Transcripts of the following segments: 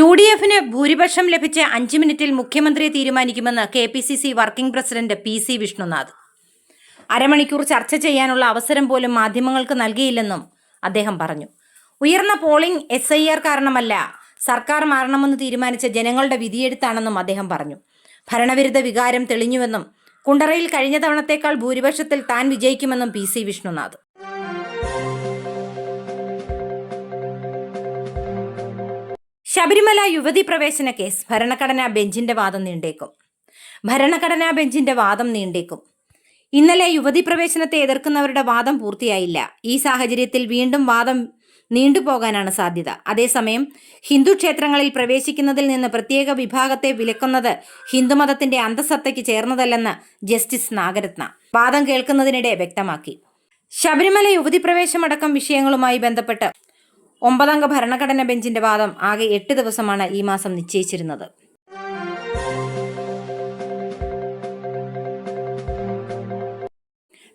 UDFന് ഭൂരിപക്ഷം ലഭിച്ച 5 മിനിറ്റിൽ മുഖ്യമന്ത്രിയെ തീരുമാനിക്കുമെന്ന് KPCC working president PC Vishnunath. അരമണിക്കൂർ ചർച്ച ചെയ്യാനുള്ള അവസരം പോലും മാധ്യമങ്ങൾക്ക് നൽകിയില്ലെന്നും അദ്ദേഹം പറഞ്ഞു. ഉയർന്ന പോളിംഗ് SIR കാരണമല്ല, സർക്കാർ മാറണമെന്ന് തീരുമാനിച്ച ജനങ്ങളുടെ വിധിയെഴുത്താണെന്നും അദ്ദേഹം പറഞ്ഞു. ഭരണവിരുദ്ധ വികാരം തെളിഞ്ഞുവെന്നും കുണ്ടറയിൽ കഴിഞ്ഞ തവണത്തേക്കാൾ ഭൂരിപക്ഷത്തിൽ താൻ വിജയിക്കുമെന്നും PC വിഷ്ണുനാഥ്. ശബരിമല യുവതി പ്രവേശന കേസ് ഭരണഘടനാ ബെഞ്ചിന്റെ വാദം നീണ്ടേക്കും. ഇന്നലെ യുവതി പ്രവേശനത്തെ എതിർക്കുന്നവരുടെ വാദം പൂർത്തിയായില്ല. ഈ സാഹചര്യത്തിൽ വീണ്ടും വാദം നീണ്ടുപോകാനാണ് സാധ്യത. അതേസമയം ഹിന്ദു ക്ഷേത്രങ്ങളിൽ പ്രവേശിക്കുന്നതിൽ നിന്ന് പ്രത്യേക വിഭാഗത്തെ വിലക്കുന്നത് ഹിന്ദുമതത്തിന്റെ അന്തസത്തയ്ക്ക് ചേർന്നതല്ലെന്ന് ജസ്റ്റിസ് നാഗരത്ന വാദം കേൾക്കുന്നതിനിടെ വ്യക്തമാക്കി. ശബരിമല യുവതി പ്രവേശമടക്കം വിഷയങ്ങളുമായി ബന്ധപ്പെട്ട് 9-അംഗ ഭരണഘടനാ ബെഞ്ചിന്റെ വാദം ആകെ 8 ദിവസമാണ് ഈ മാസം നിശ്ചയിച്ചിരുന്നത്.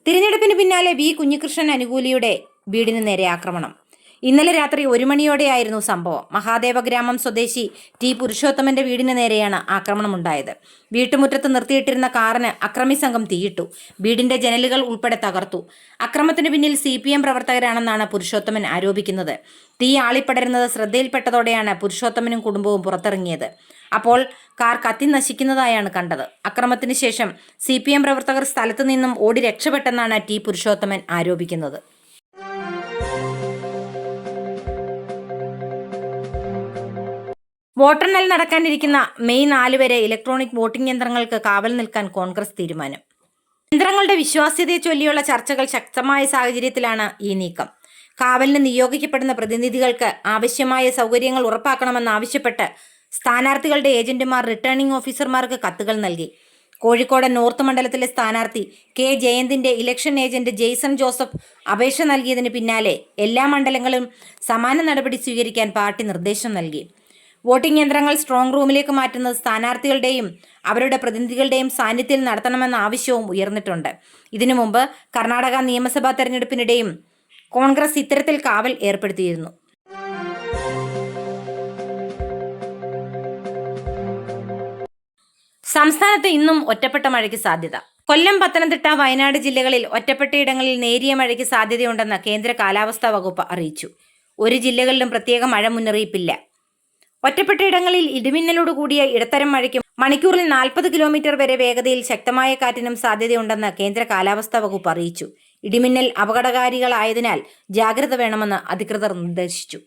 തിരഞ്ഞെടുപ്പിന് പിന്നാലെ V കുഞ്ഞികൃഷ്ണൻ അനുകൂലിയുടെ വീടിന് നേരെ ആക്രമണം. ഇന്നലെ രാത്രി 1 മണിയോടെയായിരുന്നു സംഭവം. മഹാദേവഗ്രാമം സ്വദേശി T പുരുഷോത്തമന്റെ വീടിന് നേരെയാണ് ആക്രമണമുണ്ടായത്. വീട്ടുമുറ്റത്ത് നിർത്തിയിട്ടിരുന്ന കാറിന് അക്രമി സംഘം തീയിട്ടു. വീടിന്റെ ജനലുകൾ ഉൾപ്പെടെ തകർത്തു. അക്രമത്തിന് പിന്നിൽ CPM പ്രവർത്തകരാണെന്നാണ് പുരുഷോത്തമൻ ആരോപിക്കുന്നത്. തീ ആളിപ്പടരുന്നത് ശ്രദ്ധയിൽപ്പെട്ടതോടെയാണ് പുരുഷോത്തമനും കുടുംബവും പുറത്തിറങ്ങിയത്. അപ്പോൾ കാർ കത്തി നശിക്കുന്നതായാണ് കണ്ടത്. അക്രമത്തിന് ശേഷം CPM പ്രവർത്തകർ സ്ഥലത്തു നിന്നും ഓടി രക്ഷപ്പെട്ടെന്നാണ് T പുരുഷോത്തമൻ ആരോപിക്കുന്നത്. വോട്ടെണ്ണൽ നടക്കാനിരിക്കുന്ന മെയ് 4 വരെ ഇലക്ട്രോണിക് വോട്ടിംഗ് യന്ത്രങ്ങൾക്ക് കാവൽ നിൽക്കാൻ കോൺഗ്രസ് തീരുമാനം. യന്ത്രങ്ങളുടെ വിശ്വാസ്യതയെ ചൊല്ലിയുള്ള ചർച്ചകൾ ശക്തമായ സാഹചര്യത്തിലാണ് ഈ നീക്കം. കാവലിന് നിയോഗിക്കപ്പെടുന്ന പ്രതിനിധികൾക്ക് ആവശ്യമായ സൗകര്യങ്ങൾ ഉറപ്പാക്കണമെന്നാവശ്യപ്പെട്ട് സ്ഥാനാർത്ഥികളുടെ ഏജന്റുമാർ റിട്ടേണിംഗ് ഓഫീസർമാർക്ക് കത്തുകൾ നൽകി. കോഴിക്കോട് നോർത്ത് മണ്ഡലത്തിലെ സ്ഥാനാർത്ഥി K ജയന്തിന്റെ ഇലക്ഷൻ ഏജന്റ് ജെയ്സൺ ജോസഫ് അപേക്ഷ നൽകിയതിന് പിന്നാലെ എല്ലാ മണ്ഡലങ്ങളും സമാന നടപടി സ്വീകരിക്കാൻ പാർട്ടി നിർദ്ദേശം നൽകി. വോട്ടിംഗ് യന്ത്രങ്ങൾ സ്ട്രോങ് റൂമിലേക്ക് മാറ്റുന്നത് സ്ഥാനാർത്ഥികളുടെയും അവരുടെ പ്രതിനിധികളുടെയും സാന്നിധ്യത്തിൽ നടത്തണമെന്ന ആവശ്യവും ഉയർന്നിട്ടുണ്ട്. ഇതിനു മുമ്പ് കർണാടക നിയമസഭാ തെരഞ്ഞെടുപ്പിനിടെയും കോൺഗ്രസ് ഇത്തരത്തിൽ കാവൽ ഏർപ്പെടുത്തിയിരുന്നു. സംസ്ഥാനത്ത് ഇന്നും ഒറ്റപ്പെട്ട മഴയ്ക്ക് സാധ്യത. കൊല്ലം, പത്തനംതിട്ട, വയനാട് ജില്ലകളിൽ ഒറ്റപ്പെട്ടയിടങ്ങളിൽ നേരിയ മഴയ്ക്ക് സാധ്യതയുണ്ടെന്ന് കേന്ദ്ര കാലാവസ്ഥാ വകുപ്പ് അറിയിച്ചു. ഒരു ജില്ലകളിലും പ്രത്യേക മഴ മുന്നറിയിപ്പില്ല. ഒറ്റപ്പെട്ടയിടങ്ങളിൽ ഇടിമിന്നലോട് കൂടിയ ഇടത്തരം മഴയ്ക്കും മണിക്കൂറിൽ 40 കിലോമീറ്റർ വരെ വേഗതയിൽ ശക്തമായ കാറ്റിനും സാധ്യതയുണ്ടെന്ന് കേന്ദ്ര കാലാവസ്ഥാ വകുപ്പ് അറിയിച്ചു. ഇടിമിന്നൽ അപകടകാരികളായതിനാൽ ജാഗ്രത വേണമെന്ന് അധികൃതർ നിർദ്ദേശിച്ചു.